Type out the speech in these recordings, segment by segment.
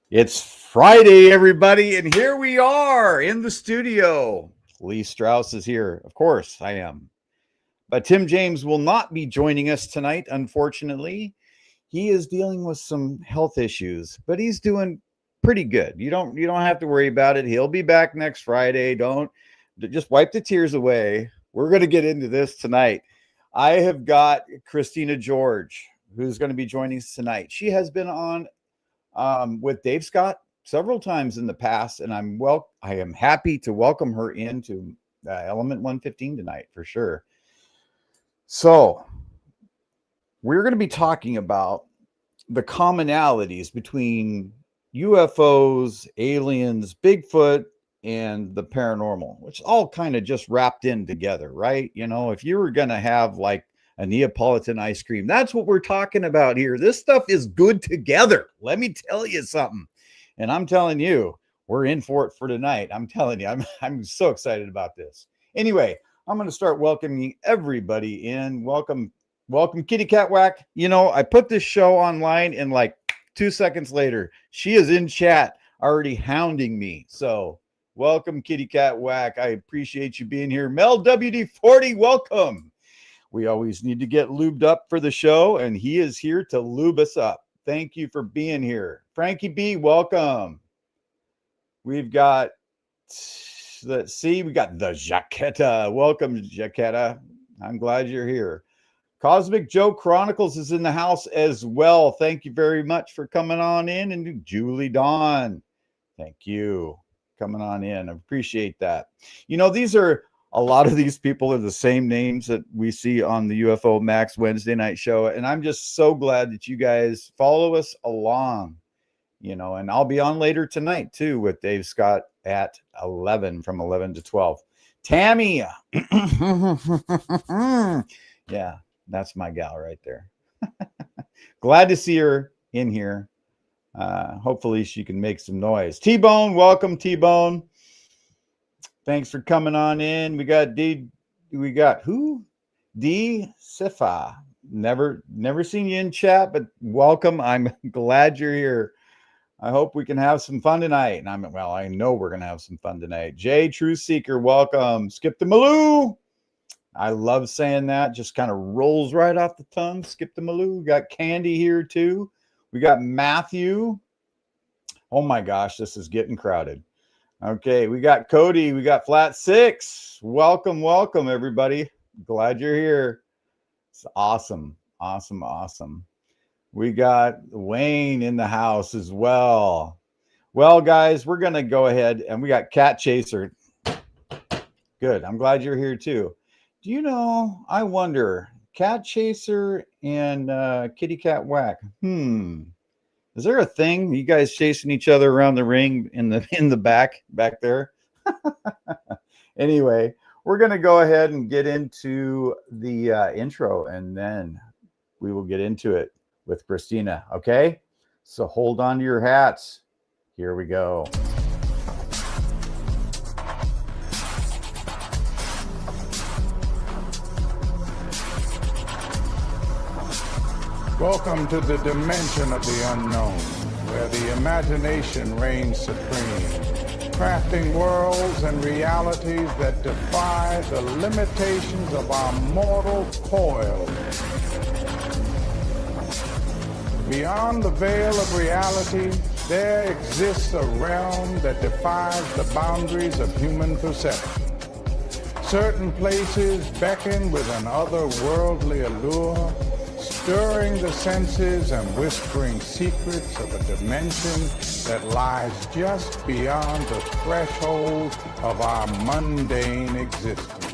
It's Friday, everybody, and here we are in the studio. Lee Strauss is here. Of course, I am. But Tim James will not be joining us tonight, unfortunately. He is dealing with some health issues, but he's doing pretty good. You don't have to worry about it. He'll be back next Friday. Don't just wipe the tears away. We're going to get into this tonight. I have got Christina George, who's going to be joining us tonight. She has been on with Dave Scott several times in the past, and I am happy to welcome her into Element 115 tonight for sure. So we're going to be talking about the commonalities between UFOs, aliens, Bigfoot, and the paranormal, which all kind of just wrapped in together, right? You know, if you were going to have like a Neapolitan ice cream, that's what we're talking about here. This stuff is good together. Let me tell you something. And I'm telling you, we're in for it for tonight. I'm telling you, I'm so excited about this. Anyway, I'm going to start welcoming everybody in. Welcome, Kitty Cat Whack. You know, I put this show online and like 2 seconds later, she is in chat already hounding me. So welcome, Kitty Cat Whack. I appreciate you being here. Mel WD40, welcome. We always need to get lubed up for the show, and he is here to lube us up. Thank you for being here. Frankie B, welcome. We've got, let's see, we got the Jaquetta. Welcome, Jaquetta. I'm glad you're here. Cosmic Joe Chronicles is in the house as well. Thank you very much for coming on in. And Julie Dawn, thank you coming on in. I appreciate that. You know, a lot of these people are the same names that we see on the UFO Max Wednesday night show. And I'm just so glad that you guys follow us along, you know, and I'll be on later tonight too with Dave Scott at 11 from 11 to 12. Tammy. Yeah, that's my gal right there. Glad to see her in here. Hopefully she can make some noise. T-Bone, welcome, T-Bone. Thanks for coming on in. We got who? D Sifa. Never seen you in chat, but welcome. I'm glad you're here. I hope we can have some fun tonight. And I know we're gonna have some fun tonight. Jay Truth Seeker, welcome. Skip the Maloo. I love saying that. Just kind of rolls right off the tongue. Skip the Maloo. We got Candy here too. We got Matthew. Oh my gosh, this is getting crowded. Okay, we got Cody, we got Flat Six. Welcome, everybody. Glad you're here. It's awesome. We got Wayne in the house as well. Well, guys, we're going to go ahead, and we got Cat Chaser. Good, I'm glad you're here too. Do you know, I wonder, Cat Chaser and Kitty Cat Whack, is there a thing? You guys chasing each other around the ring in the back there? Anyway, we're going to go ahead and get into the intro, and then we will get into it with Christina, okay? So hold on to your hats. Here we go. Welcome to the dimension of the unknown, where the imagination reigns supreme, crafting worlds and realities that defy the limitations of our mortal coil. Beyond the veil of reality, there exists a realm that defies the boundaries of human perception. Certain places beckon with an otherworldly allure, stirring the senses and whispering secrets of a dimension that lies just beyond the threshold of our mundane existence.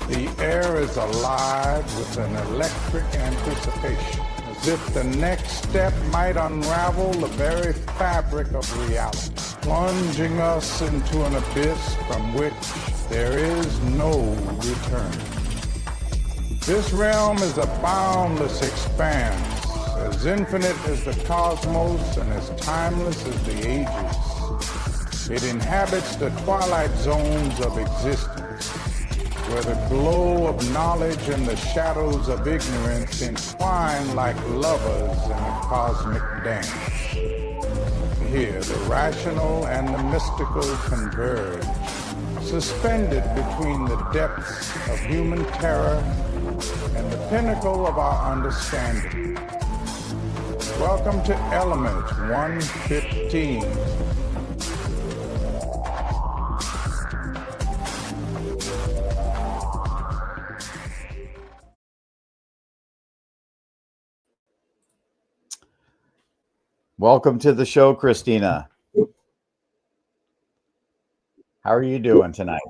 The air is alive with an electric anticipation, as if the next step might unravel the very fabric of reality, plunging us into an abyss from which there is no return. This realm is a boundless expanse, as infinite as the cosmos and as timeless as the ages. It inhabits the twilight zones of existence, where the glow of knowledge and the shadows of ignorance entwine like lovers in a cosmic dance. here, the rational and the mystical converge, suspended between the depths of human terror and the pinnacle of our understanding. Welcome to Element 115. Welcome to the show, Christina. How are you doing tonight?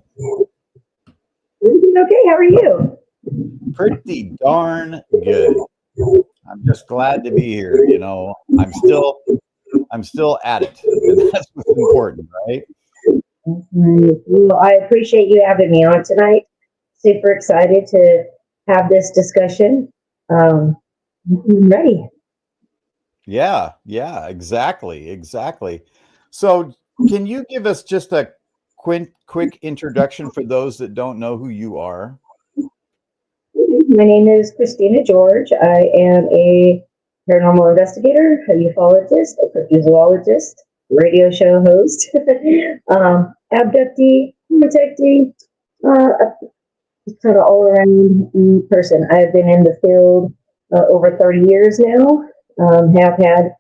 Okay, how are you? Pretty darn good. I'm just glad to be here. You know, I'm still at it. And that's what's important, right? Well, I appreciate you having me on tonight. Super excited to have this discussion. I'm ready. Yeah, exactly. So, can you give us just a quick introduction for those that don't know who you are? My name is CHRISTINA GEORGE. I am a paranormal investigator, a ufologist, a cryptozoologist, radio show host, abductee, protectee, kind of all around person. I've been in the field over 30 years now, have had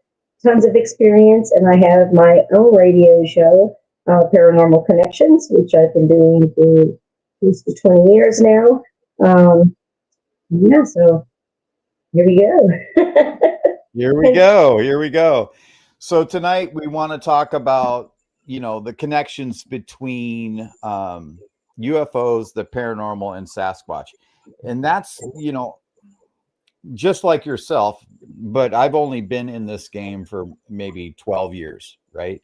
tons of experience, and I have my own radio show, Paranormal Connections, which I've been doing for close to 20 years now. Yeah, so here we go. Here we go. So tonight we want to talk about, the connections between UFOs, the paranormal, and Sasquatch. And that's, just like yourself, but I've only been in this game for maybe 12 years, right?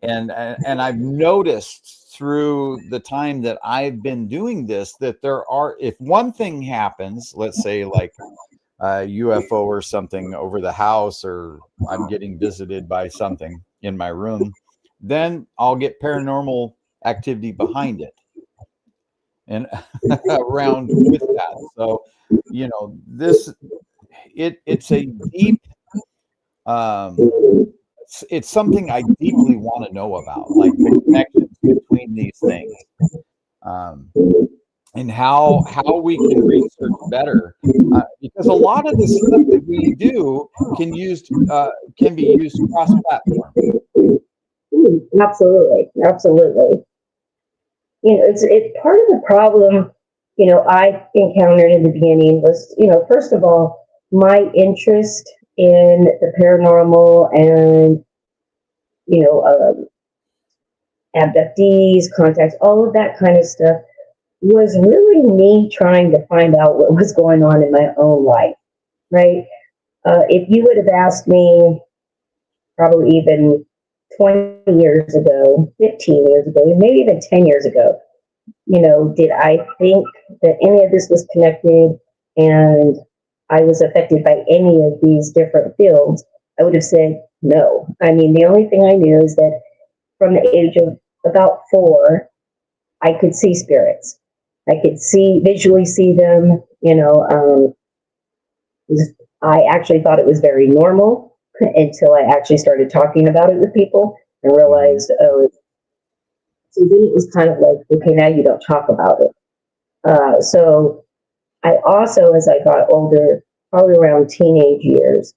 And I've noticed through the time that I've been doing this that if one thing happens, let's say like a UFO or something over the house, or I'm getting visited by something in my room, then I'll get paranormal activity behind it and around with that. So, it's a deep, it's something I deeply want to know about, like the connections between these things, and how we can research better, because a lot of the stuff that we do can be used cross-platform. Absolutely. It's part of the problem. I encountered in the beginning was, first of all, my interest in the paranormal and, abductees, contacts, all of that kind of stuff was really me trying to find out what was going on in my own life, right? If you would have asked me probably even 20 years ago, 15 years ago, maybe even 10 years ago, did I think that any of this was connected and I was affected by any of these different fields? I would have said no. I mean, the only thing I knew is that from the age of about 4, I could see spirits. I could visually see them, I actually thought it was very normal until I actually started talking about it with people and realized, so then it was kind of like, okay, now you don't talk about it. So I also, as I got older, probably around teenage years,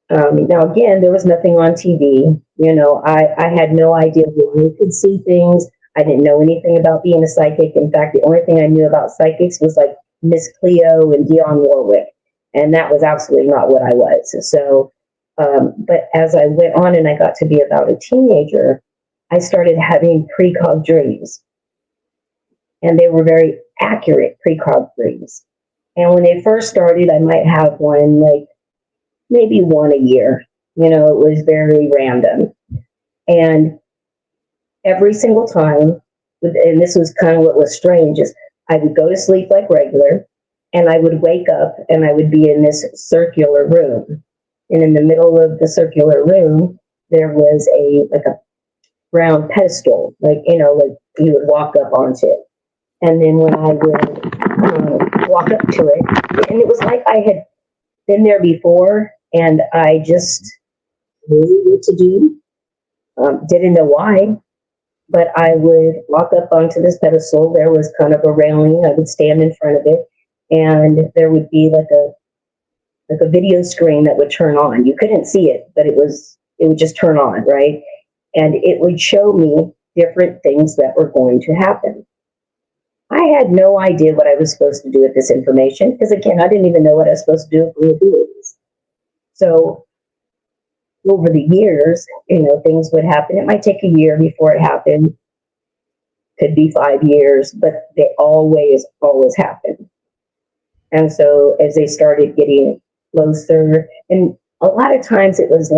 now again, there was nothing on TV. I had no idea where I could see things. I didn't know anything about being a psychic. In fact, the only thing I knew about psychics was like Miss Cleo and Dionne Warwick. And that was absolutely not what I was. So, but as I went on and I got to be about a teenager, I started having precog dreams. And they were very accurate precog dreams. And when they first started, I might have one, like maybe one a year. It was very random. And every single time, and this was kind of what was strange, is I would go to sleep like regular, and I would wake up and I would be in this circular room. And in the middle of the circular room, there was a round pedestal, like you would walk up onto it. And then when I would walk up to it, and it was like I had been there before, and I just knew what to do. Didn't know why, but I would walk up onto this pedestal. There was kind of a railing. I would stand in front of it, and there would be like a video screen that would turn on. You couldn't see it, but it would just turn on, right? And it would show me different things that were going to happen. I had no idea what I was supposed to do with this information, because again, I didn't even know what I was supposed to do with the abilities. So over the years, things would happen. It might take a year before it happened. Could be 5 years, but they always happen. And so as they started getting closer, and a lot of times it was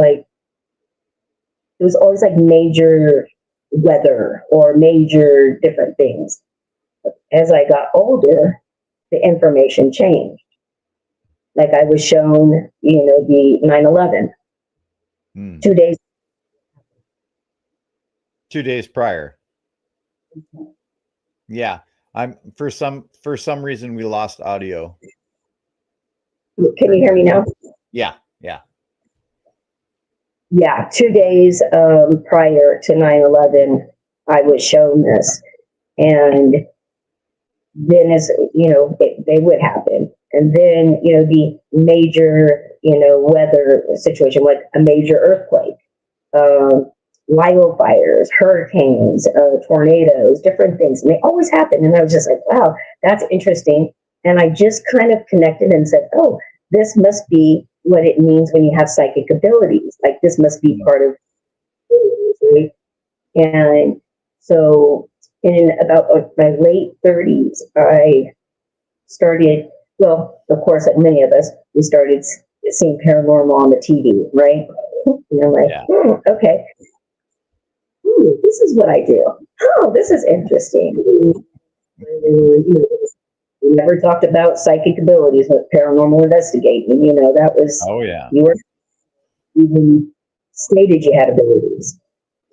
always like major weather or major different things. As I got older, the information changed. Like I was shown, the 9/11. 2 days. 2 days prior. Yeah. For some reason we lost audio. Can you hear me now? Yeah. Yeah, 2 days prior to 9/11, I was shown this. And then they would happen. And then, the major, weather situation, like a major earthquake, wildfires, hurricanes, tornadoes, different things. And they always happen. And I was just like, wow, that's interesting. And I just kind of connected and said, oh, this must be what it means when you have psychic abilities. Like this must be part of, right? And so in about my late 30s, I started, well, of course, like many of us, we started seeing paranormal on the TV, right? And I'm like, okay, this is what I do. Oh, this is interesting. We never talked about psychic abilities with paranormal investigating. That was, you were even stated you had abilities.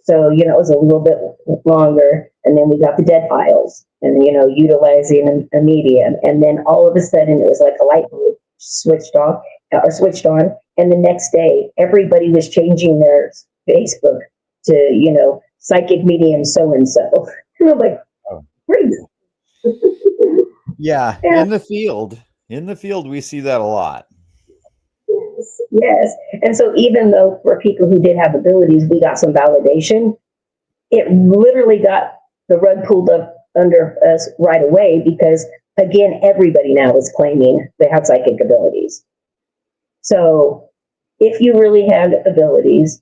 So, it was a little bit longer. And then we got the dead files and, utilizing a medium. And then all of a sudden it was like a light bulb switched off or switched on. And the next day, everybody was changing their Facebook to, psychic medium so-and-so. And I'm like, great. Yeah. In the field, we see that a lot. Yes. And so even though for people who did have abilities, we got some validation, it literally got the rug pulled up under us right away because, again, everybody now is claiming they have psychic abilities. So if you really had abilities,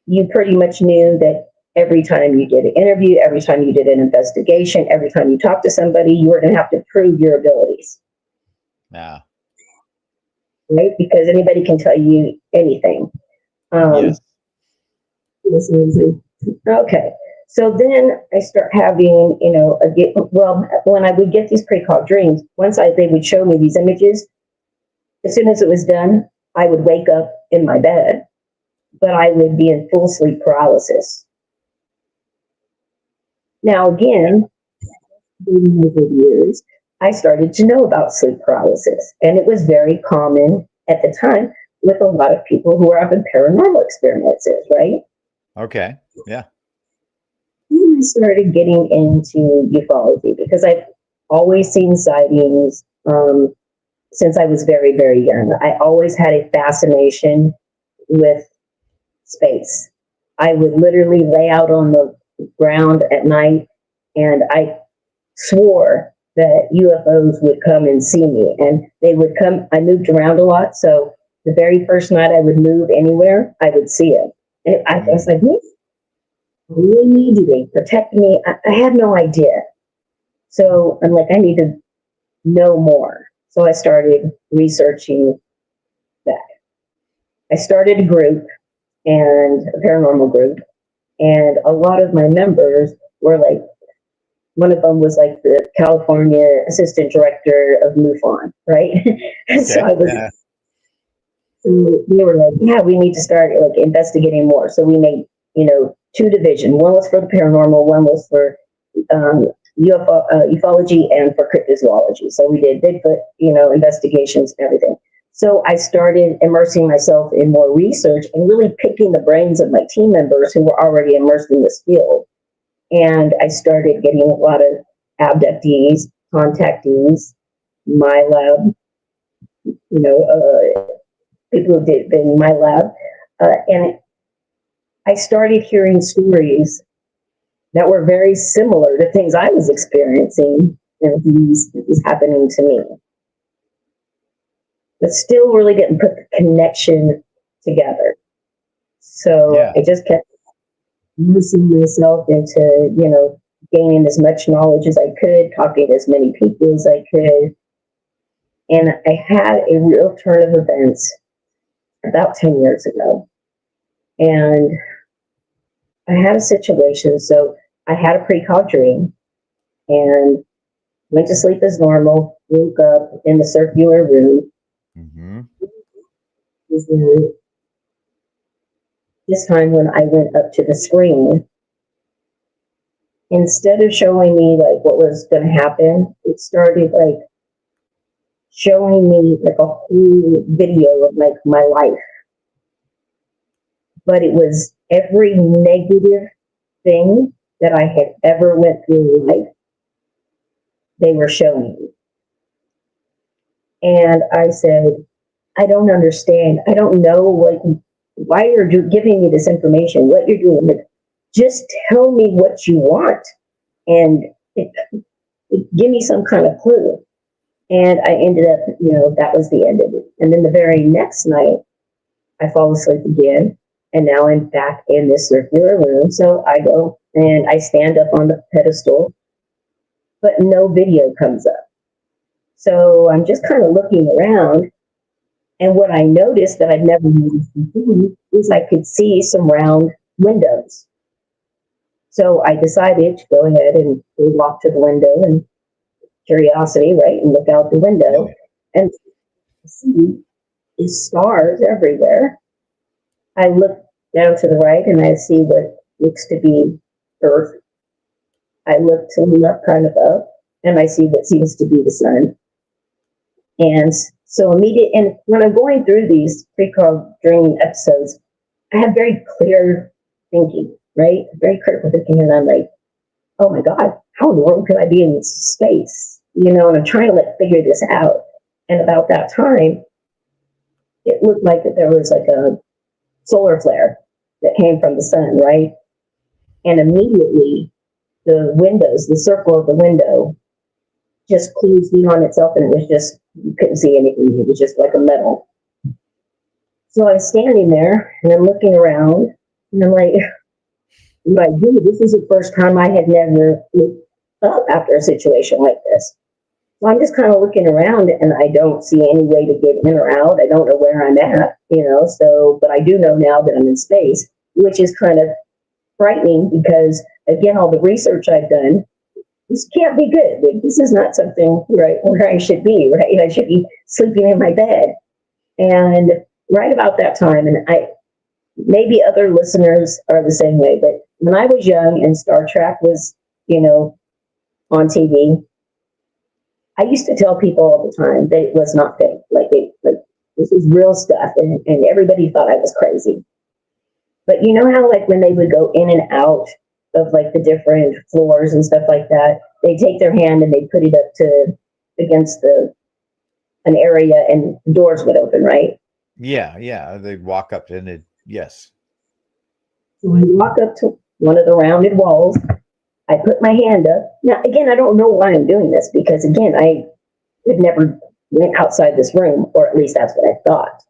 you pretty much knew that every time you did an interview, every time you did an investigation, every time you talked to somebody, you were going to have to prove your abilities. Yeah. Right? Because anybody can tell you anything. Yes. Okay. So then I start having, when I would get these pre-called dreams, they would show me these images, as soon as it was done, I would wake up in my bed, but I would be in full sleep paralysis. Now, again, over the years, I started to know about sleep paralysis, and it was very common at the time with a lot of people who were having paranormal experiences, right? Okay. Yeah. I started getting into ufology because I've always seen sightings since I was very, very young. I always had a fascination with space. I would literally lay out on the ground at night and I swore that UFOs would come and see me, and they would come. I moved around a lot, so the very first night I would move anywhere, I would see it. And I was like, I really need you to protect me. I had no idea. So I'm like, I need to know more. So I started researching that. I started a group, and a paranormal group, and a lot of my members were like, one of them was like the California assistant director of MUFON, right? Okay. So I was, they were like, yeah, we need to start like investigating more. So we made, two divisions. One was for the paranormal, one was for ufology and for cryptozoology. So we did Bigfoot, investigations and everything. So I started immersing myself in more research and really picking the brains of my team members who were already immersed in this field. And I started getting a lot of abductees, contactees, my lab, people who did in my lab. And I started hearing stories that were very similar to things I was experiencing and things that was happening to me. But still really didn't put the connection together. So I just kept immersing myself into, gaining as much knowledge as I could, talking to as many people as I could. And I had a real turn of events about 10 years ago. And I had a situation. So I had a pre-call dream and went to sleep as normal, woke up in the circular room. Mm-hmm. This time when I went up to the screen, instead of showing me like what was going to happen, it started like showing me like a whole video of like my life. But it was every negative thing that I had ever went through in life, they were showing me. And I said, I don't understand. I don't know why you're giving me this information, what you're doing. Like, just tell me what you want and give me some kind of clue. And I ended up, that was the end of it. And then the very next night, I fall asleep again. And now I'm back in this circular room. So I go and I stand up on the pedestal, but no video comes up. So I'm just kind of looking around. And what I noticed that I'd never noticed before is I could see some round windows. So I decided to go ahead and walk to the window and curiosity, right? And look out the window and see these stars everywhere. I look down to the right and I see what looks to be Earth. I look to the left kind of up and I see what seems to be the sun. And so and when I'm going through these pre-call dream episodes, I have very clear thinking, right? Very critical thinking. And I'm like, oh my God, how in the world could I be in space? And I'm trying to figure this out. And about that time, it looked like that there was like a solar flare that came from the sun, right? And immediately the windows, the circle of the window just closed in on itself and it was just, you couldn't see anything. It was just like a metal. So I'm standing there and I'm looking around and I'm like, dude, this is the first time I had never looked up after a situation like this. So I'm just kind of looking around and I don't see any way to get in or out. I don't know where I'm at, but I do know now that I'm in space, which is kind of frightening because, again, all the research I've done, this can't be good. Like, this is not something right where I should be, right? I should be sleeping in my bed. And right about that time, and maybe other listeners are the same way, but when I was young and Star Trek was, on TV, I used to tell people all the time that it was not fake. Like this is real stuff, and everybody thought I was crazy. But you know how when they would go in and out of the different floors and stuff like that, they take their hand and they put it up against an area and doors would open, right? Yeah. They'd walk up and yes. So I walk up to one of the rounded walls. I put my hand up. Now, again, I don't know why I'm doing this because, again, I had never went outside this room, or at least that's what I thought.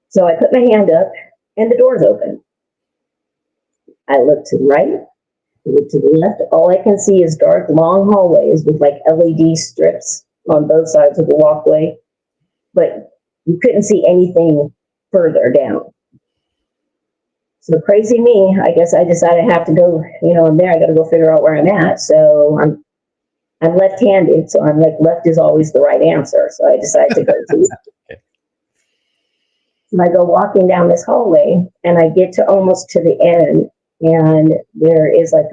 So I put my hand up and the door's open. I look to the right, I look to the left. All I can see is dark, long hallways with LED strips on both sides of the walkway, but you couldn't see anything further down. So crazy me, I guess I decided I have to go, I'm there, I got to go figure out where I'm at. So I'm left-handed, so I'm left is always the right answer. So I decided to go to Okay. And I go walking down this hallway and I get to almost to the end and there is a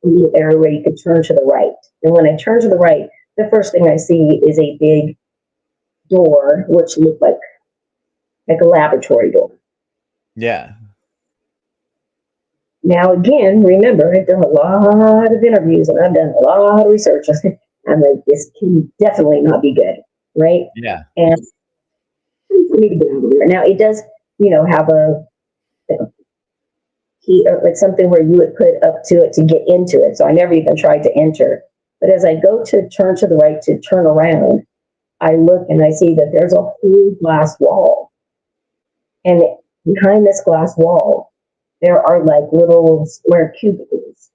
little area where you could turn to the right. And when I turn to the right, the first thing I see is a big door, which looked like a laboratory door. Yeah. Now, again, remember, I've done a lot of interviews and I've done a lot of research. I'm like, this can definitely not be good, right? Yeah. And for me to get over there. Now, it does, have a key, or like something where you would put up to it to get into it. So I never even tried to enter. But as I go to turn to the right to turn around, I look and I see that there's a whole glass wall. And behind this glass wall, there are like little square cubicles.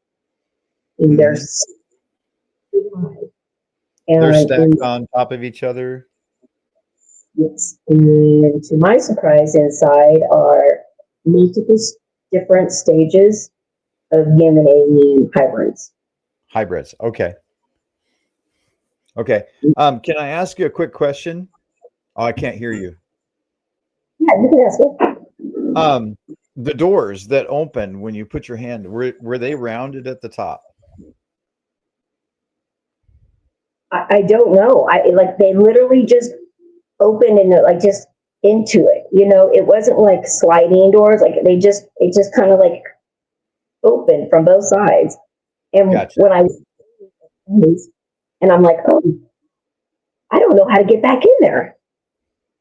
And they're stacked on top of each other. Yes. And to my surprise, inside are multiple different stages of human alien hybrids. Hybrids. Okay. Okay. Can I ask you a quick question? Oh, I can't hear you. Yeah, you can ask it. The doors that open when you put your hand, were they rounded at the top? I don't know. They literally just opened and like just into it. It wasn't like sliding doors. Like it just kind of like opened from both sides. And Gotcha. when and I'm like, oh, I don't know how to get back in there.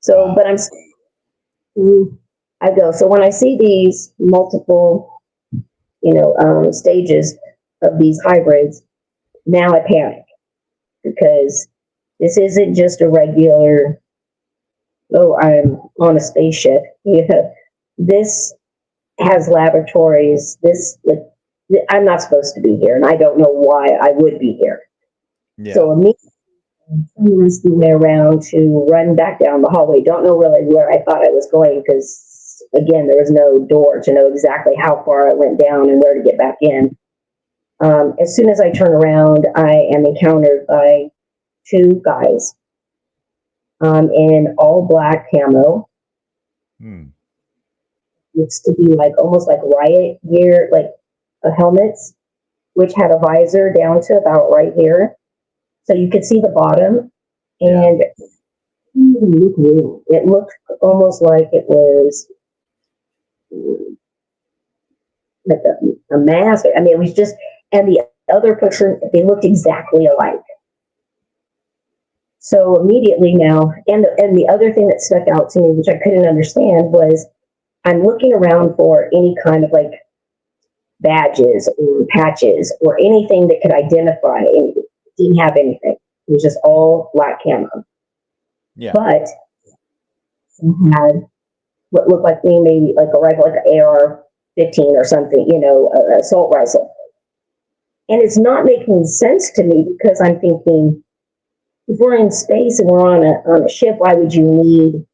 So, but I go. So when I see these multiple, stages of these hybrids, now I panic because this isn't just a regular, oh, I'm on a spaceship. This has laboratories. I'm not supposed to be here, and I don't know why I would be here. Yeah. So immediately, I was the way around to run back down the hallway. Don't know really where I thought I was going because, again, there was no door to know exactly how far I went down and where to get back in. As soon as I turn around, I am encountered by two guys in all black camo. Looks to be like almost like riot gear, like helmets, which had a visor down to about right here. So you could see the bottom, and it looked almost like it was like a mask. I mean, it was just, and the other picture, they looked exactly alike. So immediately now, and the other thing that stuck out to me, which I couldn't understand, was I'm looking around for any kind of like badges or patches or anything that could identify, and it didn't have anything. It was just all black camo. Yeah. But it had what looked like maybe like a rifle, like an AR-15 or something, an assault rifle. And it's not making sense to me because I'm thinking, if we're in space and we're on a ship, why would you need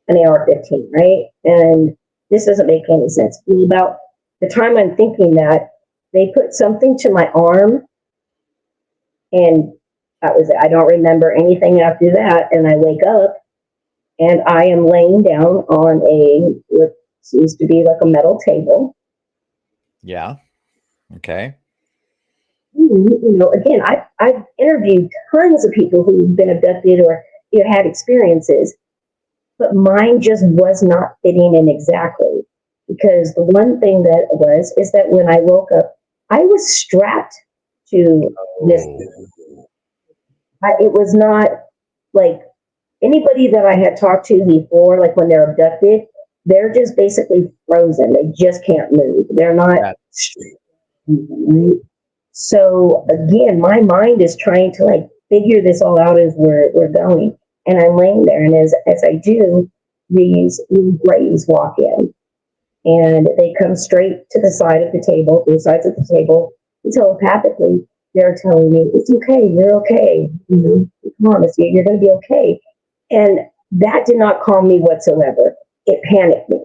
an AR-15, right? And this doesn't make any sense. About the time I'm thinking that, they put something to my arm, and that was it. I don't remember anything after that. And I wake up, and I am laying down on what seems to be like a metal table. Yeah. Okay. Again, I've interviewed tons of people who've been abducted or had experiences, but mine just was not fitting in exactly. Because the one thing is that when I woke up, I was strapped to this. It was not like anybody that I had talked to before, like when they're abducted, they're just basically frozen. They just can't move. They're not. So again, my mind is trying to like figure this all out as we're going. And I'm laying there, and as I do, these grays walk in, and they come straight to the side of the table, both sides of the table, and telepathically they're telling me, it's okay, you're okay, promise you, you're going to be okay. And that did not calm me whatsoever. It panicked me.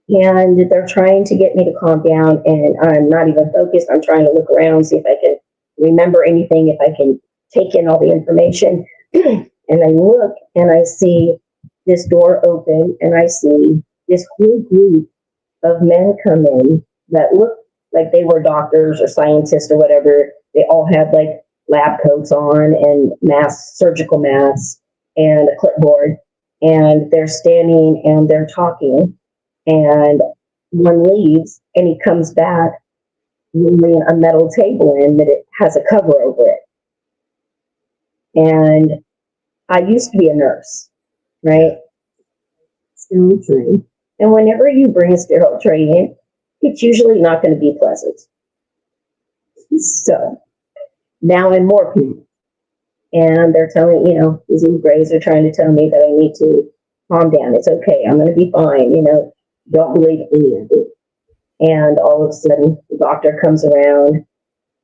And they're trying to get me to calm down, and I'm not even focused. I'm trying to look around, see if I can remember anything, if I can take in all the information. And I look, and I see this door open, and I see this whole group of men come in that look like they were doctors or scientists or whatever. They all had like lab coats on and masks, surgical masks, and a clipboard. And they're standing and they're talking. And one leaves and he comes back bringing a metal table in that it has a cover over it. And I used to be a nurse, right? Sterile tray. And whenever you bring a sterile tray in, it's usually not going to be pleasant. So now I'm more people. And they're telling, these little grays are trying to tell me that I need to calm down. It's okay. I'm going to be fine. Don't believe any of it. And all of a sudden, the doctor comes around.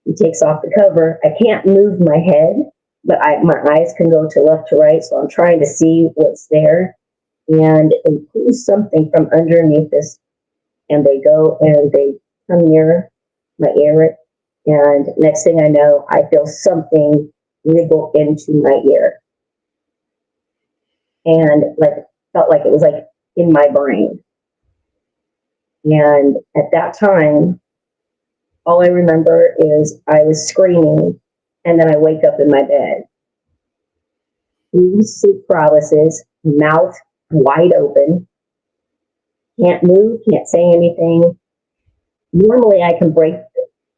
He takes off the cover. I can't move my head, but my eyes can go to left to right. So I'm trying to see what's there. And they pull something from underneath this. And they go and they come near my ear. And next thing I know, I feel something wriggle into my ear. And felt like it was in my brain. And at that time, all I remember is I was screaming, and then I wake up in my bed. Sleep paralysis, mouth wide open, can't move, can't say anything. Normally, I can break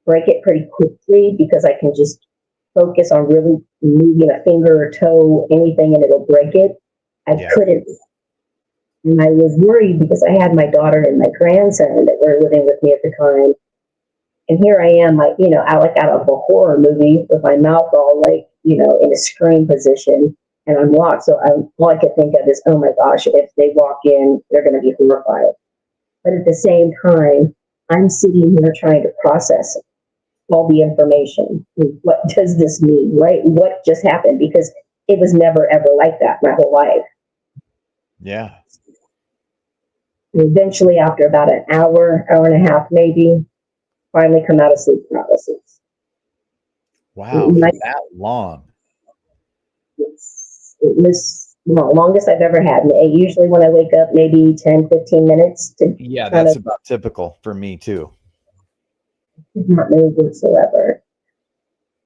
it pretty quickly because I can just focus on really moving a finger or toe, anything, and it'll break it. I couldn't. And I was worried because I had my daughter and my grandson that were living with me at the time. And here I am, out of a horror movie with my mouth all in a scream position, and I'm locked. So all I could think of is, oh my gosh, if they walk in, they're going to be horrified. But at the same time, I'm sitting here trying to process all the information. What does this mean, right? What just happened? Because it was never, ever like that my whole life. Yeah. Eventually, after about an hour and a half, maybe, finally come out of sleep paralysis. Wow, for that long. It was the longest I've ever had. Usually when I wake up, maybe 10, 15 minutes. That's about typical for me too. Not move whatsoever.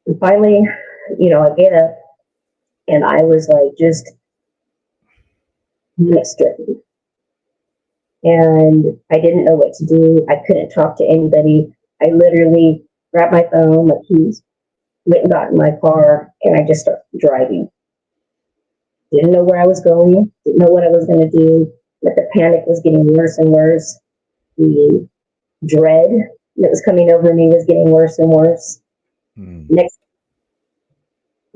And finally, I get up and I was just stricken. And I didn't know what to do. I couldn't talk to anybody. I literally grabbed my phone, my keys, went and got in my car, and I just started driving. Didn't know where I was going, didn't know what I was going to do, but the panic was getting worse and worse. The dread that was coming over me was getting worse and worse. Next,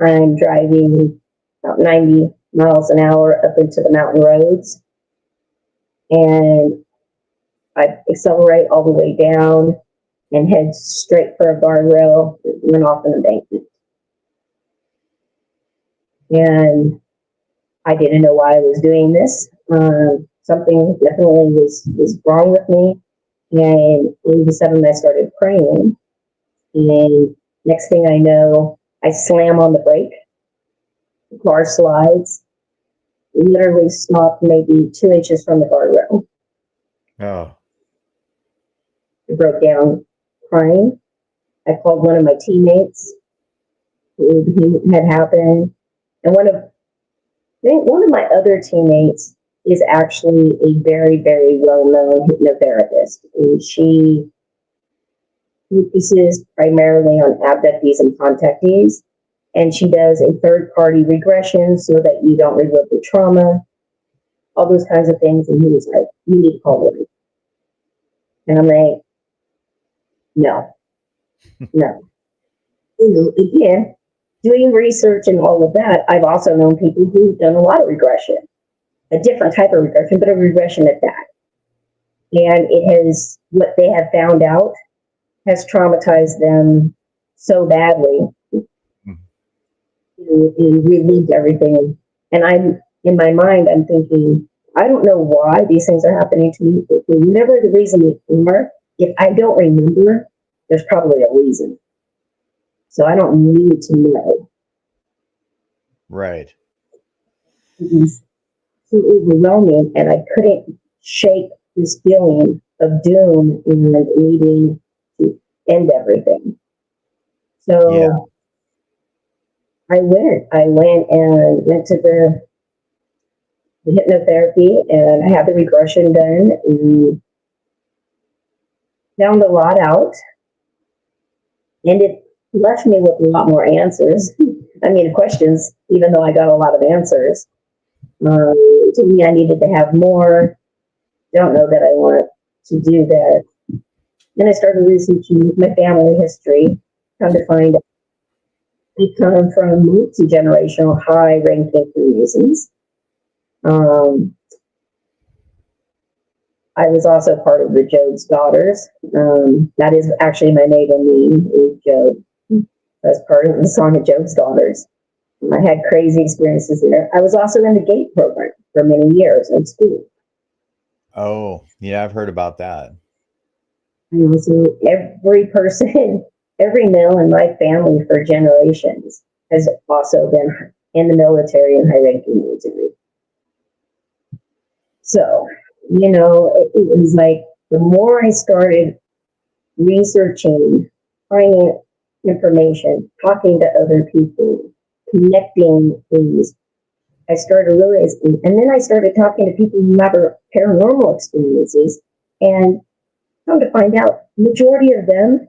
I'm driving about 90 miles an hour up into the mountain roads. And I accelerate all the way down and head straight for a guardrail that went off an embankment. And I didn't know why I was doing this. Something definitely was wrong with me. And all of a sudden I started praying. And next thing I know, I slam on the brake. The car slides. Literally stopped maybe 2 inches from the guardrail. Oh. I broke down crying. I called one of my teammates who had happened. And one of my other teammates is actually a very, very well-known hypnotherapist. And she focuses primarily on abductees and contactees. And she does a third-party regression so that you don't relive the trauma, all those kinds of things. And he was like, you need to call me. And I'm like, no. Again, doing research and all of that, I've also known people who've done a lot of regression, a different type of regression, but a regression at that. And what they have found out has traumatized them so badly. And relived everything. And in my mind, I'm thinking, I don't know why these things are happening to me, but whatever the reason is, if I don't remember, there's probably a reason. So I don't need to know. Right. It was so overwhelming, and I couldn't shake this feeling of doom and needing to end everything. So I went and went to the hypnotherapy, and I had the regression done and found a lot out, and it left me with a lot more answers. I mean, questions, even though I got a lot of answers. To me, I needed to have more. Don't know that I want to do that. Then I started researching my family history, come to find out I come from multi-generational high-ranking Freemasons. I was also part of the Jode's Daughters. That is actually my maiden name, is Jode. That's part of the song of Jode's Daughters. I had crazy experiences there. I was also in the GATE program for many years in school. Oh, yeah, I've heard about that. And also, every person, every male in my family for generations has also been in the military and high-ranking military. So, it was like the more I started researching, finding information, talking to other people, connecting things, I started realizing, and then I started talking to people who have paranormal experiences, and come to find out, majority of them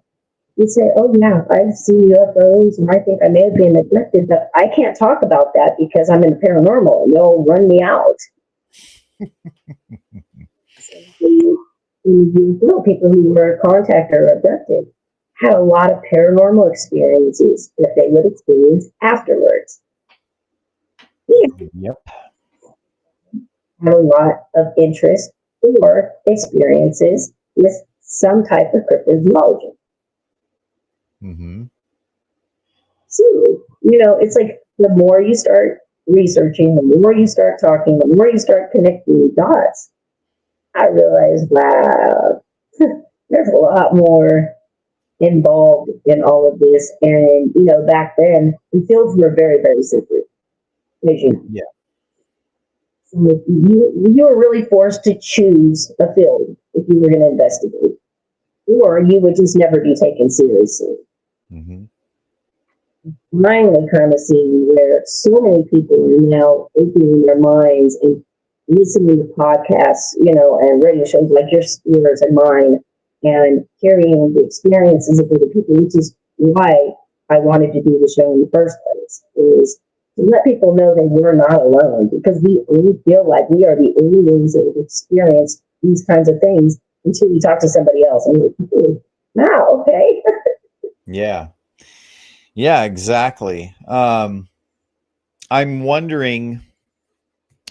would say, "Oh yeah, I've seen UFOs, and I think I may have been abducted, but I can't talk about that because I'm in the paranormal, and they'll run me out." People who were contacted or abducted had a lot of paranormal experiences that they would experience afterwards. Yep. Had a lot of interest or experiences with some type of cryptozoology. Mm-hmm. So, it's like the more you start researching, the more you start talking, the more you start connecting dots, I realized, wow, there's a lot more involved in all of this. And, back then, the fields were very, very secret. Yeah. So you were really forced to choose a field if you were going to investigate, or you would just never be taken seriously. Mm-hmm. Finally, kind of seeing where so many people are now opening their minds and listening to podcasts, and radio shows like yours and mine, and hearing the experiences of other people, which is why I wanted to do the show in the first place, is to let people know that we're not alone, because we only feel like we are the only ones that have experienced these kinds of things until we talk to somebody else. And we're like, wow, okay. Yeah. Yeah, exactly. I'm wondering,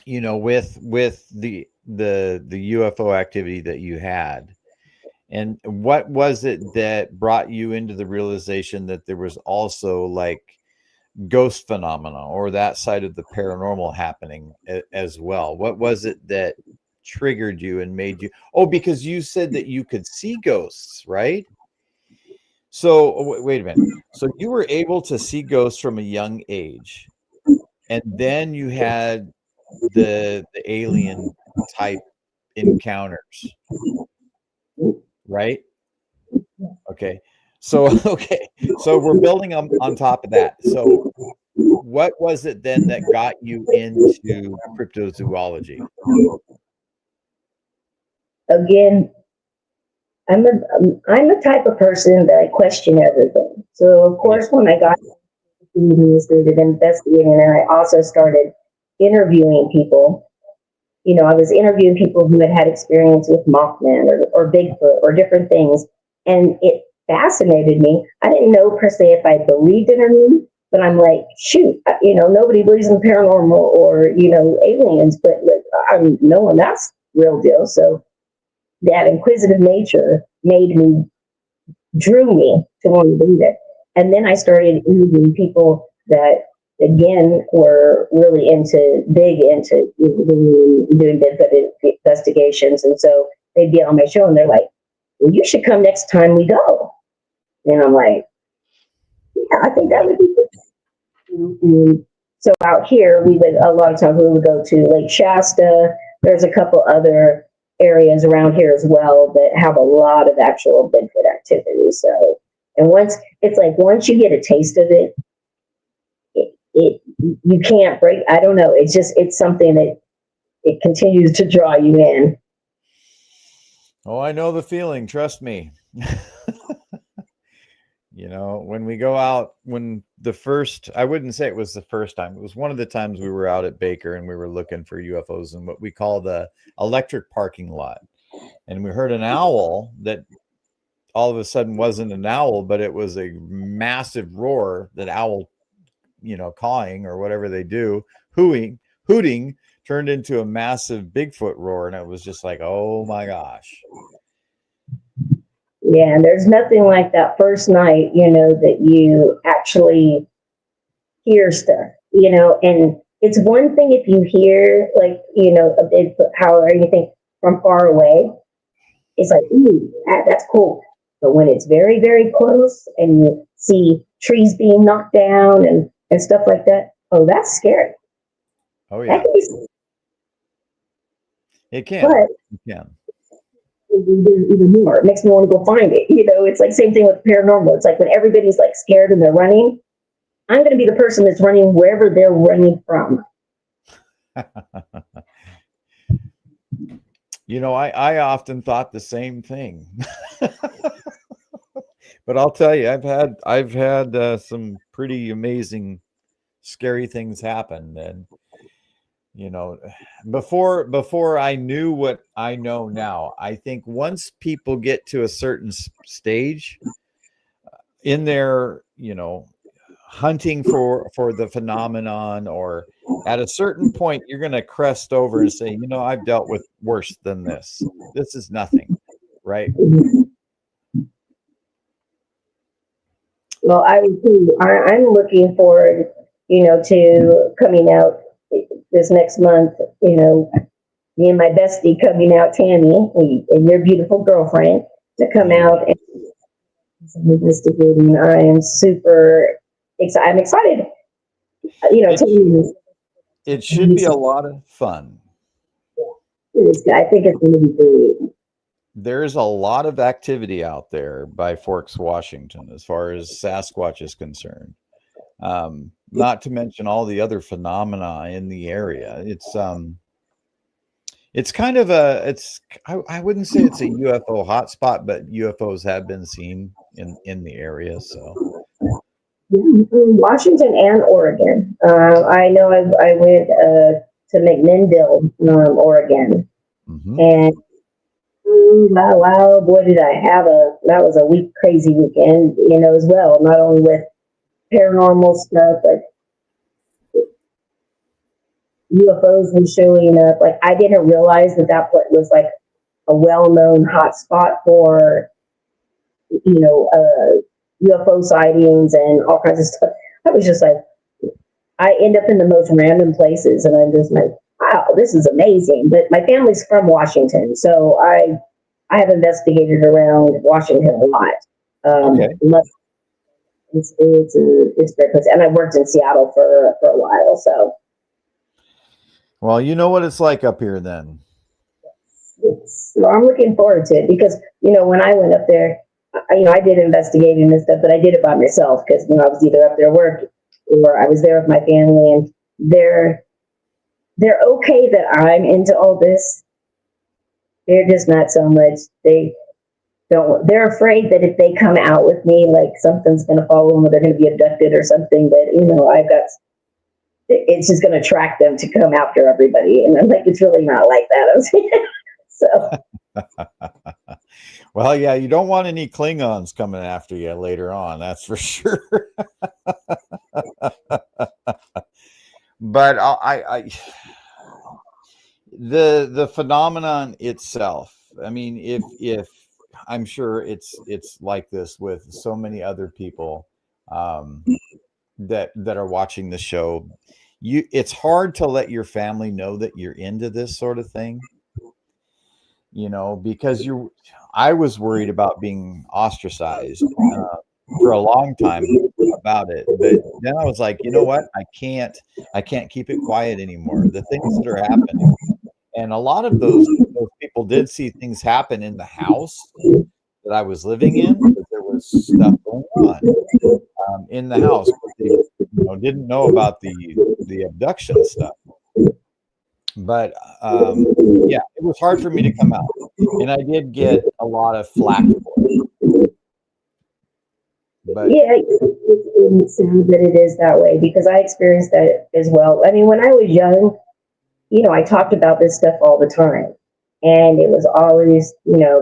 with the UFO activity that you had, and what was it that brought you into the realization that there was also like ghost phenomena or that side of the paranormal happening as well? What was it that triggered you and made you? Oh, because you said that you could see ghosts, right? So wait a minute. So you were able to see ghosts from a young age, and then you had the alien type encounters, right? Okay. So So we're building on top of that. So what was it then that got you into cryptozoology? Again, I'm the type of person that I question everything. So of course, when I got started investigating, and I also started interviewing people. I was interviewing people who had experience with Mothman or Bigfoot or different things, and it fascinated me. I didn't know per se if I believed it or not, but I'm like, shoot, nobody believes in paranormal or aliens, but I'm knowing that's real deal. So that inquisitive nature drew me to want to believe it. And then I started interviewing people that, again, were really big into doing Bigfoot investigations. And so they'd be on my show and they're like, well, you should come next time we go. And I'm like, yeah, I think that would be good. And so out here, a lot of times we would go to Lake Shasta. There's a couple other areas around here as well that have a lot of actual Bigfoot activity. So, and once you get a taste of it, you can't break. I don't know. It's something that it continues to draw you in. Oh, I know the feeling. Trust me. You know, when we go out, I wouldn't say it was the first time. It was one of the times we were out at Baker and we were looking for UFOs in what we call the electric parking lot. And we heard an owl that all of a sudden wasn't an owl, but it was a massive roar, that owl, you know, cawing or whatever they do, hooting turned into a massive Bigfoot roar. And it was just like, oh my gosh. Yeah, and there's nothing like that first night, you know, that you actually hear stuff, you know, and it's one thing if you hear, like, you know, a Bigfoot howl or anything from far away. It's like, ooh, that's cool. But when it's very, very close and you see trees being knocked down and stuff like that, oh, that's scary. Oh, yeah. It can. But it can. Even more. It makes me want to go find it. You know, it's like same thing with paranormal. It's like when everybody's like scared and they're running, I'm going to be the person that's running wherever they're running from. You know, I often thought the same thing. But I'll tell you, I've had some pretty amazing, scary things happen. And you know, before I knew what I know now, I think once people get to a certain stage in their, you know, hunting for the phenomenon, or at a certain point, you're going to crest over and say, you know, I've dealt with worse than this. This is nothing, right? Well, I'm looking forward, you know, to coming out this next month, you know, me and my bestie coming out, Tammy, and your beautiful girlfriend, to come out and investigating. I am super excited. I'm excited. You know, it should be a lot of fun. I think it's going to be great. There's a lot of activity out there by Forks, Washington, as far as Sasquatch is concerned. Not to mention all the other phenomena in the area. It's kind of I wouldn't say it's a UFO hotspot, but UFOs have been seen in the area. So Washington and Oregon. I know I went to McMinnville, Oregon, and wow, boy, did I have that was a crazy weekend, you know, as well. Not only with paranormal stuff, but UFOs were showing up. Like, I didn't realize that was like a well-known hotspot for, you know, UFO sightings and all kinds of stuff. I was just like, I end up in the most random places, and I'm just like, wow, this is amazing. But my family's from Washington, so I have investigated around Washington a lot. Okay. It's a great place, and I worked in Seattle for a while. So, well, you know what it's like up here then. Well, I'm looking forward to it because, you know, when I went up there, I did investigating and stuff, but I did it by myself because, you know, I was either up there working or I was there with my family, and they're okay that I'm into all this. They're just not so much. They're afraid that if they come out with me, like something's going to follow them or they're going to be abducted or something, that, you know, it's just going to attract them to come after everybody. And I'm like, it's really not like that. So. Well, yeah, you don't want any Klingons coming after you later on. That's for sure. But the phenomenon itself, I mean, if I'm sure it's like this with so many other people that are watching the show. It's hard to let your family know that you're into this sort of thing, you know, because I was worried about being ostracized for a long time about it, but then I was like, you know what, I can't keep it quiet anymore. The things that are happening, and a lot of those people did see things happen in the house that I was living in, because there was stuff going on in the house. But didn't know about the abduction stuff. But yeah, it was hard for me to come out, and I did get a lot of flack for it. But yeah, it sounds that it is that way because I experienced that as well. I mean, when I was young, I talked about this stuff all the time. And it was always,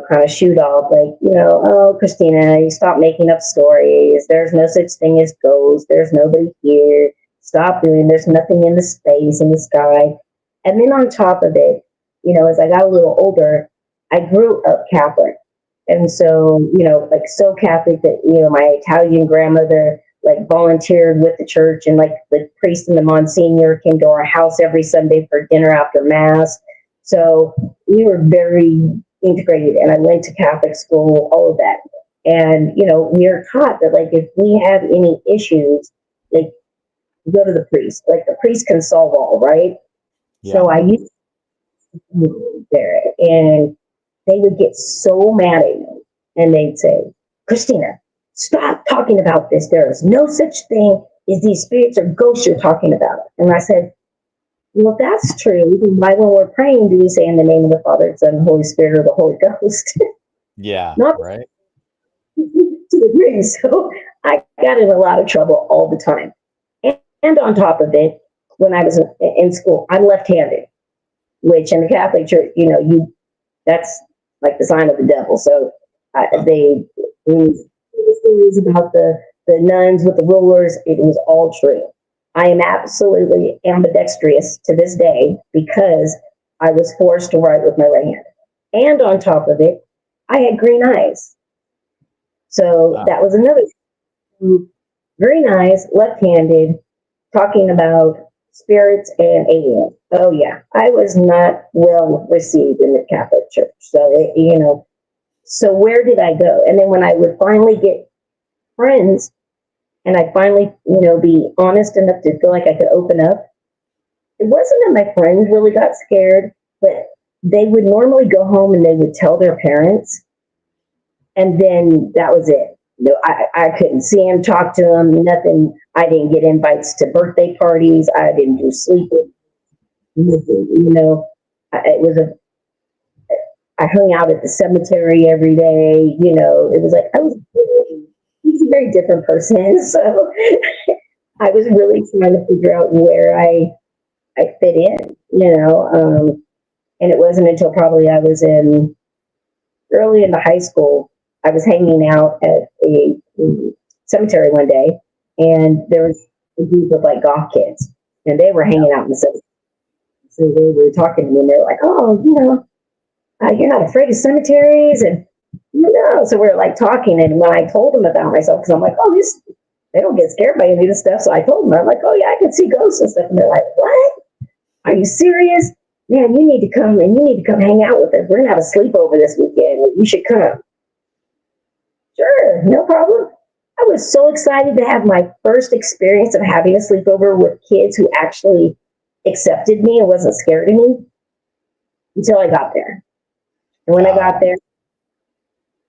kind of shoot off like, oh, Christina, you stop making up stories. There's no such thing as ghosts. There's nobody here. Stop doing, there's nothing in the space, in the sky. And then on top of it, as I got a little older, I grew up Catholic. And so, like so Catholic that, my Italian grandmother like volunteered with the church, and like the priest and the Monsignor came to our house every Sunday for dinner after Mass. So we were very integrated, and I went to Catholic school, all of that. And, we are taught that like if we have any issues, like go to the priest, like the priest can solve all, right? yeah. So I used to be there, and they would get so mad at me, and they'd say, Christina, stop talking about this. There is no such thing as these spirits or ghosts you're talking about. And I said, well, if that's true, then why when we're praying do we say in the name of the Father, Son, Holy Spirit, or the Holy Ghost? Yeah, Not right. to the degree. So I got in a lot of trouble all the time. And on top of it, when I was in school, I'm left-handed, which in the Catholic Church, that's like the sign of the devil. So they stories about the nuns with the rulers. It was all true. I am absolutely ambidextrous to this day because I was forced to write with my right hand. And on top of it, I had green eyes. So that was another green eyes, left-handed, talking about spirits and aliens. Oh yeah, I was not well received in the Catholic Church. So, so where did I go? And then when I would finally get friends, and I finally, be honest enough to feel like I could open up, it wasn't that my friends really got scared, but they would normally go home and they would tell their parents, and then that was it. I couldn't see them, talk to them, nothing. I didn't get invites to birthday parties. I didn't do sleeping. It was I hung out at the cemetery every day. It was like I was a very different person. So I was really trying to figure out where I fit in, and it wasn't until probably I was early into high school. I was hanging out at a cemetery one day, and there was a group of like goth kids, and they were hanging out in the cemetery. So they were talking to me, and they were like, "Oh, you're not afraid of cemeteries?" And so we were like talking, and when I told them about myself, because I'm like, "Oh, they don't get scared by any of this stuff," so I told them, I'm like, "Oh yeah, I can see ghosts and stuff," and they're like, "What? Are you serious? Man, you need to come hang out with us. We're gonna have a sleepover this weekend. You should come." Sure, no problem. I was so excited to have my first experience of having a sleepover with kids who actually accepted me and wasn't scared of me until I got there. And when I got there,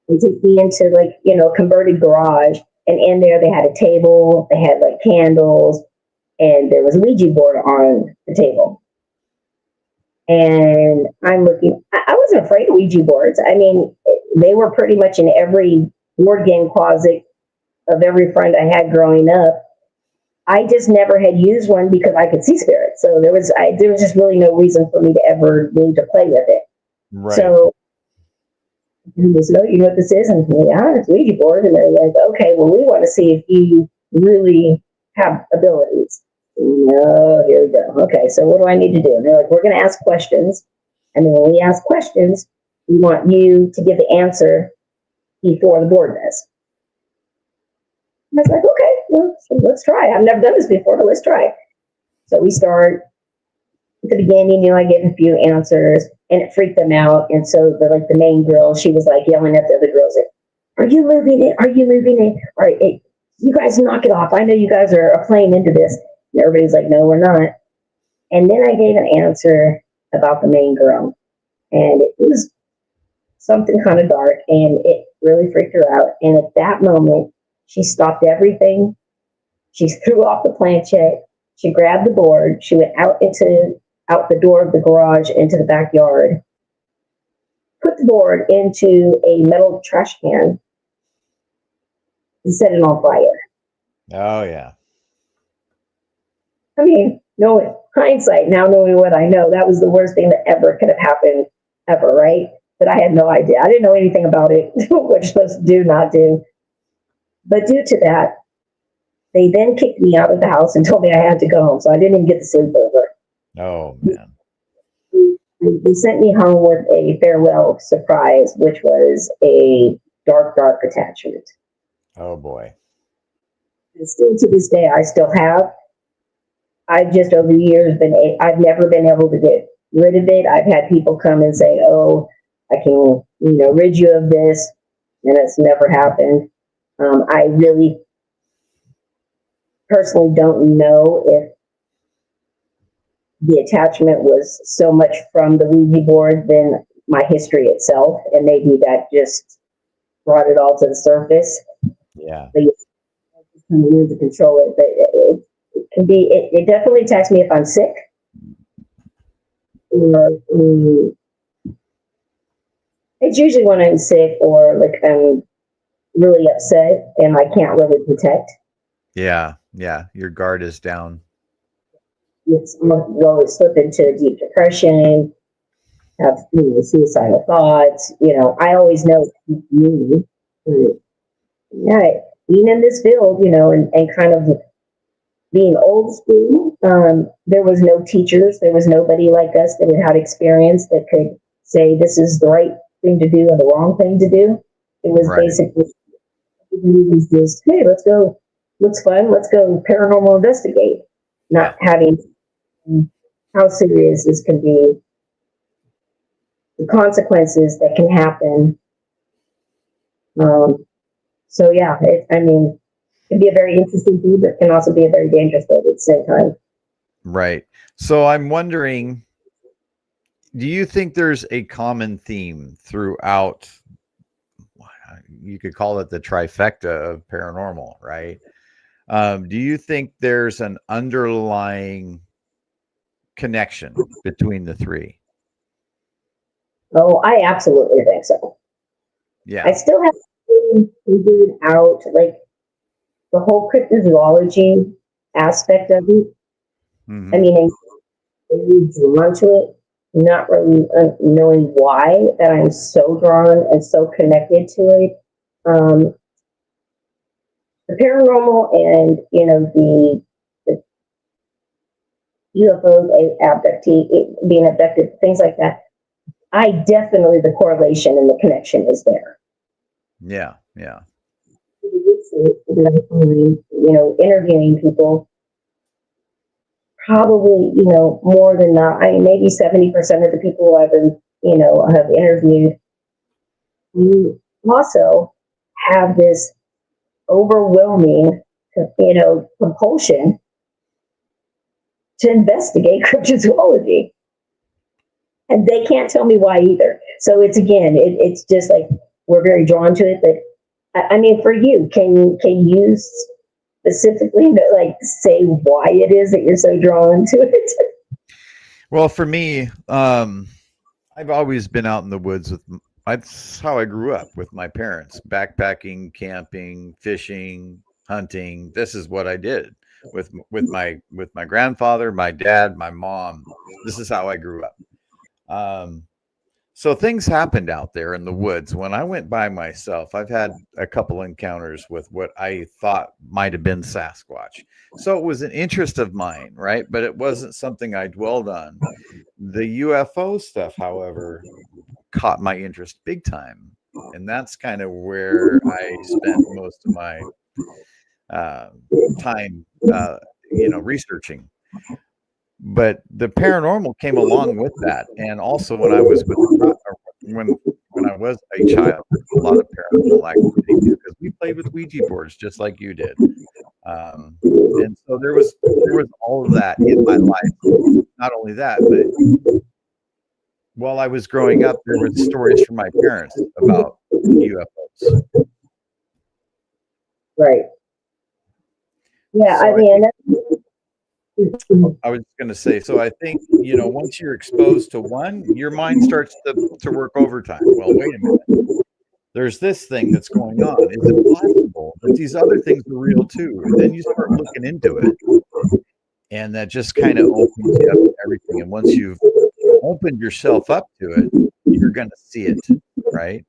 they took me into like, a converted garage. And in there, they had a table, they had like candles, and there was a Ouija board on the table. And I'm looking, I wasn't afraid of Ouija boards. I mean, they were pretty much in every board game closet of every friend I had growing up. I just never had used one because I could see spirits. So there was just really no reason for me to ever need to play with it. Right. So they said, "Oh, you know what this is?" And I'm like, "Yeah, it's Ouija board." And they're like, "Okay, well, we want to see if you really have abilities." No, here we go. Okay, so what do I need to do? And they're like, "We're going to ask questions. And then when we ask questions, we want you to give the answer before the board does." And I was like, "Okay, well, so let's try. I've never done this before, but let's try." So we start at the beginning. I gave a few answers, and it freaked them out. And so the main girl, she was like yelling at the other girls, like, "Are you moving it? Are you moving it? All right, you guys knock it off. I know you guys are playing into this." And everybody's like, "No, we're not." And then I gave an answer about the main girl, and it was something kind of dark, and it really freaked her out. And at that moment, she stopped everything. She threw off the planchette. She grabbed the board. She went out the door of the garage into the backyard, put the board into a metal trash can, and set it on fire. Oh yeah. I mean, knowing hindsight, now knowing what I know, that was the worst thing that ever could have happened ever, right? But I had no idea. I didn't know anything about it, what you're supposed to do, not do. But due to that, they then kicked me out of the house and told me I had to go home. So I didn't even get the sleepover. Oh man. They sent me home with a farewell surprise, which was a dark, dark attachment. Oh boy. And still to this day, I still have. I've just over the years I've never been able to get rid of it. I've had people come and say, "Oh, I can, rid you of this," and it's never happened. I really personally don't know if the attachment was so much from the Ouija board than my history itself, and maybe that just brought it all to the surface. Yeah. But you need to control it. But it can be. It definitely attacks me if I'm sick. It's usually when I'm sick or like I'm really upset and I can't really protect. Yeah. Yeah. Your guard is down. It's will slip into deep depression, have suicidal thoughts. I always know it's me. Yeah, being in this field, and kind of being old school. There was no teachers. There was nobody like us that had experience that could say this is the right thing to do and the wrong thing to do. It was basically just, hey, let's go. Looks fun. Let's go paranormal investigate. Not having how serious this can be, the consequences that can happen. So yeah, it can be a very interesting thing, but can also be a very dangerous thing at the same time. Right. So I'm wondering, do you think there's a common theme throughout? You could call it the trifecta of paranormal, right? Do you think there's an underlying connection between the three? Oh, I absolutely think so. Yeah. I still have figured out like the whole cryptozoology aspect of it. Mm-hmm. I mean, I'm really drawn to it, not really knowing why that I'm so drawn and so connected to it. The paranormal and the UFOs, being abducted, things like that. I definitely, the correlation and the connection is there. Yeah, yeah. Interviewing people, probably, more than not, maybe 70% of the people I've been, have interviewed, also have this overwhelming, compulsion to investigate cryptozoology. And they can't tell me why either. So it's just like we're very drawn to it. But for you, can you specifically say why it is that you're so drawn to it? Well, for me, I've always been out in the woods that's how I grew up with my parents, backpacking, camping, fishing, hunting. This is what I did with my grandfather, my dad, my mom. This is how I grew up. So things happened out there in the woods. When I went by myself, I've had a couple encounters with what I thought might have been Sasquatch. So it was an interest of mine, right? But it wasn't something I dwelled on. The UFO stuff, however, caught my interest big time. And that's kind of where I spent most of my time, researching. But the paranormal came along with that, and also when I was when I was a child, a lot of paranormal activity too, because we played with Ouija boards just like you did, and so there was all of that in my life. Not only that, but while I was growing up, there were stories from my parents about UFOs. Right. Yeah, So I mean, I was going to say, so I think, once you're exposed to one, your mind starts to work overtime. Well, wait a minute. There's this thing that's going on. Is it possible that these other things are real too? And then you start looking into it, and that just kind of opens you up to everything. And once you've opened yourself up to it, you're going to see it, right?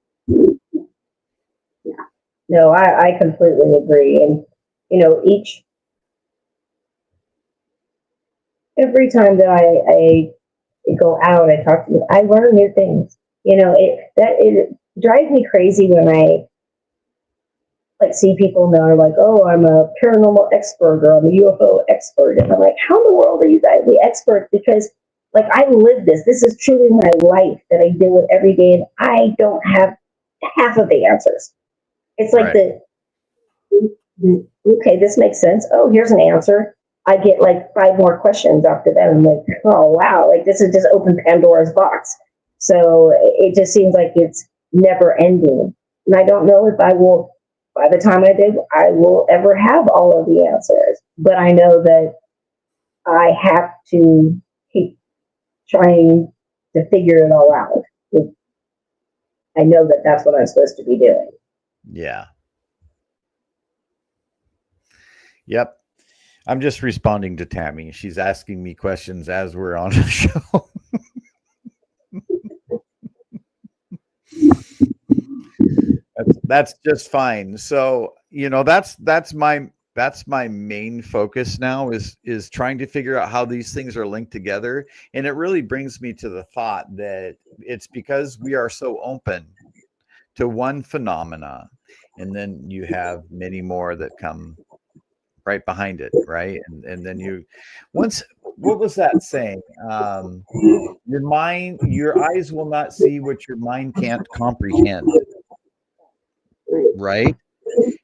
no, I completely agree. And, every time that I go out, I talk to them, I learn new things. It drives me crazy when I like see people that are like, oh, I'm a paranormal expert or I'm a UFO expert. And I'm like, how in the world are you guys the experts? Because like I live this. This is truly my life that I deal with every day, and I don't have half of the answers. It's like Right. okay, this makes sense. Oh, here's an answer. I get like 5 more questions after that. I'm like, oh wow, like this is just open Pandora's box. So it just seems like it's never ending. And I don't know if I will, by the time I will ever have all of the answers. But I know that I have to keep trying to figure it all out. I know that that's what I'm supposed to be doing. Yeah. Yep. I'm just responding to Tammy. She's asking me questions as we're on the show. That's just fine. So, that's my main focus now is trying to figure out how these things are linked together. And it really brings me to the thought that it's because we are so open to one phenomena, and then you have many more that come right behind it, right? And then what was that saying? Your eyes will not see what your mind can't comprehend, right?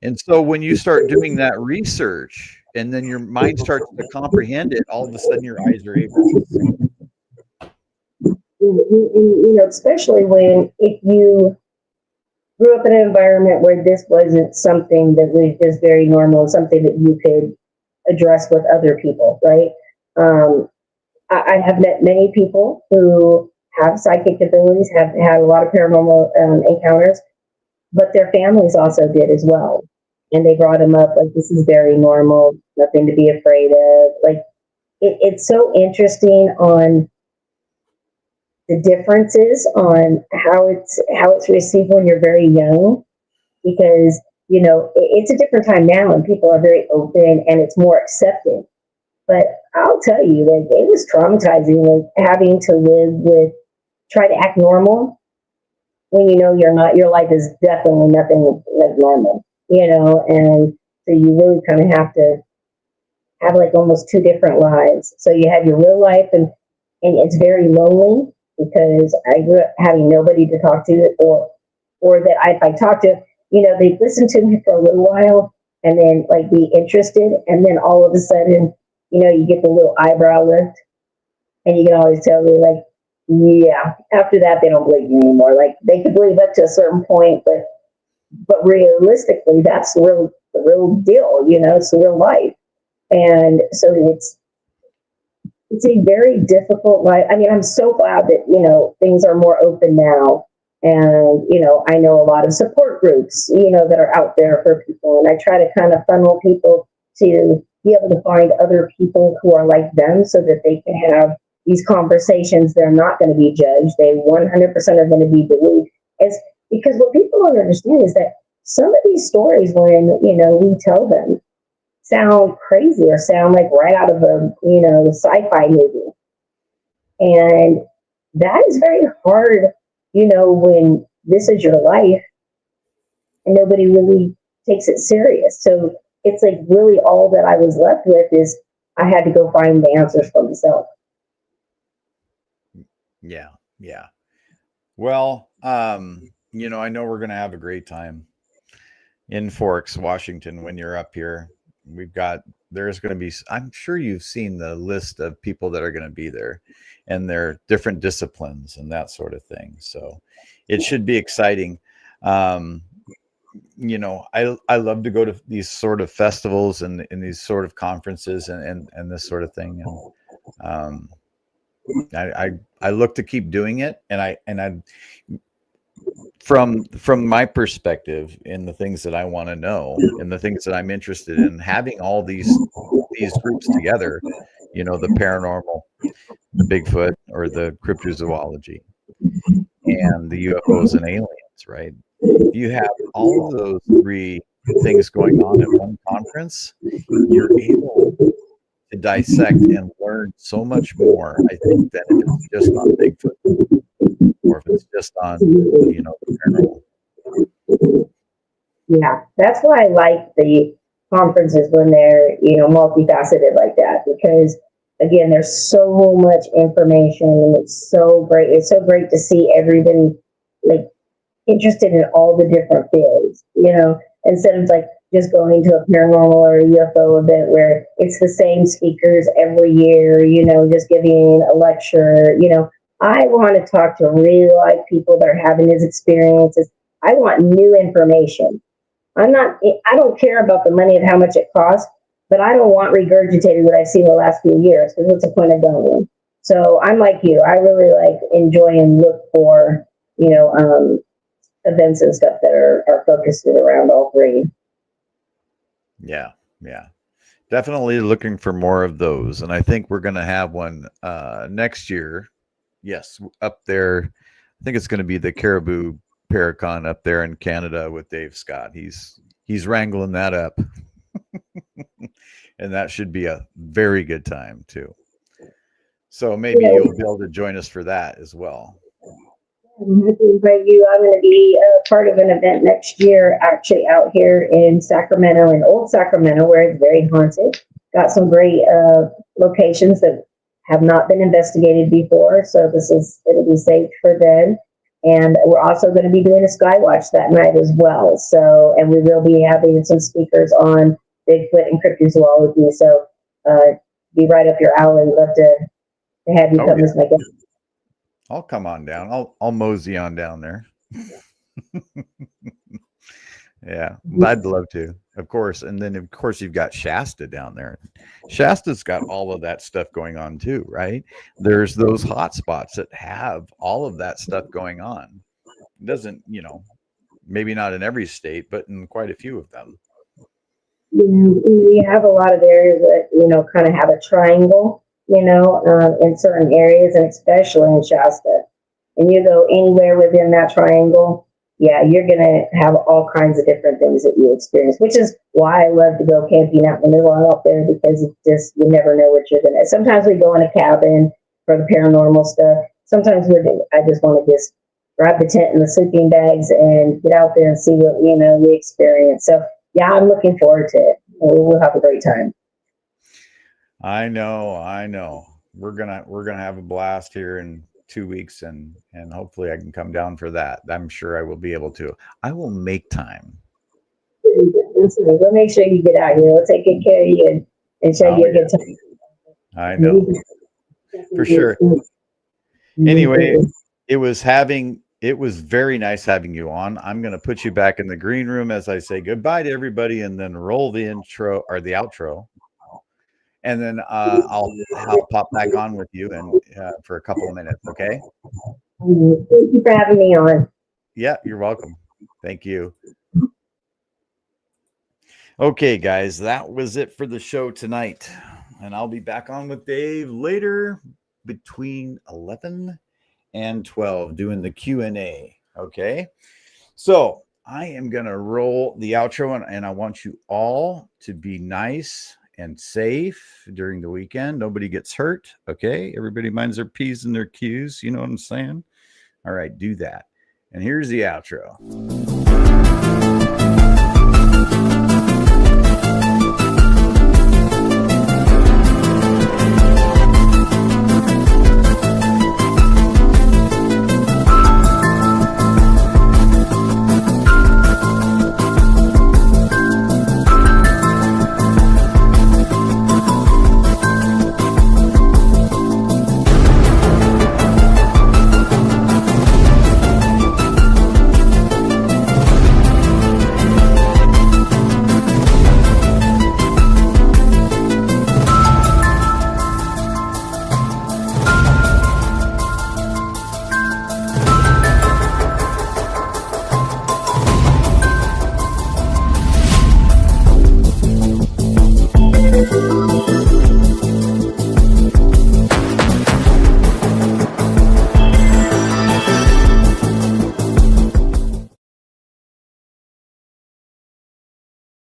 And so when you start doing that research and then your mind starts to comprehend it, all of a sudden your eyes are able to see. Especially if you grew up in an environment where this wasn't something that was just very normal, something that you could address with other people, right? I have met many people who have psychic abilities, have had a lot of paranormal encounters, but their families also did as well. And they brought them up like, this is very normal, nothing to be afraid of. Like, it's so interesting on the differences on how it's received when you're very young, because it's a different time now and people are very open and it's more accepted. But I'll tell you, like, it was traumatizing, like having to try to act normal when you're not. Your life is definitely nothing like normal, and so you really kind of have to have like almost 2 different lives. So you have your real life, and it's very lonely because I grew up having nobody to talk to, or that if I talk to, they'd listen to me for a little while and then like be interested, and then all of a sudden, you get the little eyebrow lift, and you can always tell they're like, yeah. After that, they don't believe you anymore. Like they could believe up to a certain point, but realistically, that's the real deal. It's the real life, and so it's a very difficult life. I mean, I'm so glad that, things are more open now. And, I know a lot of support groups, that are out there for people. And I try to kind of funnel people to be able to find other people who are like them so that they can have these conversations. They're not going to be judged. They 100% are going to be believed. Because what people don't understand is that some of these stories, when, we tell them, sound crazy or sound like right out of a sci-fi movie, and that is very hard when this is your life and nobody really takes it serious. So it's like really all that I was left with is I had to go find the answers for myself. Yeah Well, I know we're going to have a great time in Forks, Washington, when you're up here. There's going to be, I'm sure you've seen the list of people that are going to be there and their different disciplines and that sort of thing. So it should be exciting. you know, I love to go to these sort of festivals and these sort of conferences and this sort of thing. And I look to keep doing it. And I from my perspective in the things that I want to know and the things that I'm interested in, having all these groups together, you know, the paranormal, the Bigfoot or the cryptozoology and the UFOs and aliens, right? If you have all of those three things going on at one conference, you're able to dissect and learn so much more, I think, than if it's just on Bigfoot or if it's just on, you know, the paranormal. Yeah, that's why I like the conferences when they're, you know, multifaceted like that, because again, there's so much information and it's so great. It's so great to see everybody like interested in all the different fields, you know, instead of like just going to a paranormal or a UFO event where it's the same speakers every year, you know, just giving a lecture. You know, I want to talk to real life people that are having these experiences. I want new information. I don't care about the money and how much it costs, but I don't want regurgitated what I've seen the last few years, because what's the point of going? So I'm like you. I really like enjoy and look for, you know, events and stuff that are focused around all three. Yeah. Definitely looking for more of those. And I think we're going to have one next year. Yes, up there. I think it's going to be the Caribou Paracon up there in Canada with Dave Scott. He's wrangling that up. And that should be a very good time too. So maybe you'll be able to join us for that as well. I'm happy to invite you. I'm going to be part of an event next year, actually out here in Sacramento, in Old Sacramento, where it's very haunted. Got some great locations that have not been investigated before, so it'll be safe for them. And we're also going to be doing a Skywatch that night as well. So, and we will be having some speakers on Bigfoot and cryptozoology. So, be right up your alley. Love to have you come as my guest. I'll come on down. I'll mosey on down there. Yeah, I'd love to, of course. And then, of course, you've got Shasta down there. Shasta's got all of that stuff going on too, right? There's those hot spots that have all of that stuff going on. It doesn't, you know, maybe not in every state, but in quite a few of them. We have a lot of areas that, you know, kind of have a triangle, you know, in certain areas, and especially in Shasta. And you go anywhere within that triangle, yeah, you're going to have all kinds of different things that you experience, which is why I love to go camping out in the middle out there, because it's just, you never know what you're going to. Sometimes we go in a cabin for the paranormal stuff. Sometimes I just want to just grab the tent and the sleeping bags and get out there and see what, you know, we experience. So, yeah, I'm looking forward to it. We'll have a great time. I know. We're gonna have a blast here in 2 weeks, and hopefully I can come down for that. I'm sure I will be able to. I will make time. We'll make sure you get out here. We'll take good care of you and show you a good time. I know. For sure. Anyway, it was very nice having you on. I'm going to put you back in the green room as I say goodbye to everybody, and then roll the intro or the outro. And then I'll pop back on with you and for a couple of minutes. Okay. Thank you for having me on. Yeah, you're welcome. Thank you. Okay, guys, that was it for the show tonight. And I'll be back on with Dave later between 11 and 12 doing the Q&A. Okay. So I am going to roll the outro, and I want you all to be nice and safe during the weekend. Nobody gets hurt. Okay. Everybody minds their P's and their Q's. You know what I'm saying? All right. Do that. And here's the outro.